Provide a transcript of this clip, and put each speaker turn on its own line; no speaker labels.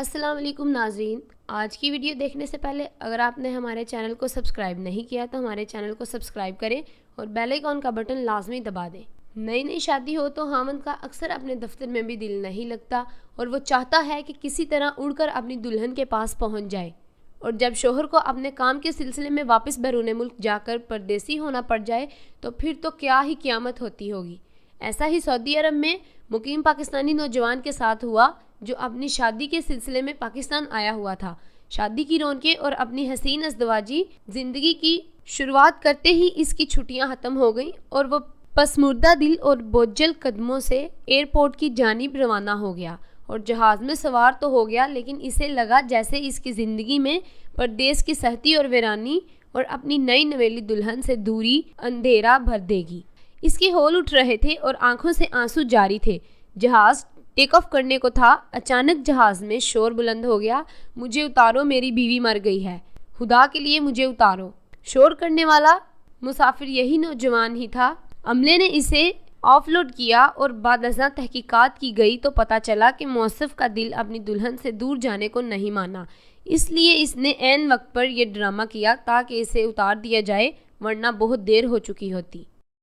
السلام علیکم ناظرین، آج کی ویڈیو دیکھنے سے پہلے اگر آپ نے ہمارے چینل کو سبسکرائب نہیں کیا تو ہمارے چینل کو سبسکرائب کریں اور بیل آئیکن کا بٹن لازمی دبا دیں۔ نئی شادی ہو تو خاوند کا اکثر اپنے دفتر میں بھی دل نہیں لگتا اور وہ چاہتا ہے کہ کسی طرح اڑ کر اپنی دلہن کے پاس پہنچ جائے، اور جب شوہر کو اپنے کام کے سلسلے میں واپس بیرون ملک جا کر پردیسی ہونا پڑ جائے تو پھر تو کیا ہی قیامت ہوتی ہوگی۔ ایسا ہی سعودی عرب میں مقیم پاکستانی نوجوان کے ساتھ ہوا جو اپنی شادی کے سلسلے میں پاکستان آیا ہوا تھا۔ شادی کی رونقیں اور اپنی حسین ازدواجی زندگی کی شروعات کرتے ہی اس کی چھٹیاں ختم ہو گئیں اور وہ پسمردہ دل اور بوجھل قدموں سے ایئرپورٹ کی جانب روانہ ہو گیا اور جہاز میں سوار تو ہو گیا، لیکن اسے لگا جیسے اس کی زندگی میں پردیس کی سختی اور ویرانی اور اپنی نئی نویلی دلہن سے دوری اندھیرا بھر دے گی۔ اس کے ہول اٹھ رہے تھے اور آنکھوں سے آنسو جاری تھے۔ جہاز ٹیک آف کرنے کو تھا، اچانک جہاز میں شور بلند ہو گیا، مجھے اتارو، میری بیوی مر گئی ہے، خدا کے لیے مجھے اتارو۔ شور کرنے والا مسافر یہی نوجوان ہی تھا۔ عملے نے اسے آف لوڈ کیا اور بعد ازاں تحقیقات کی گئی تو پتہ چلا کہ موصف کا دل اپنی دلہن سے دور جانے کو نہیں مانا، اس لیے اس نے عین وقت پر یہ ڈرامہ کیا تاکہ اسے اتار دیا جائے، ورنہ بہت دیر ہو چکی ہوتی۔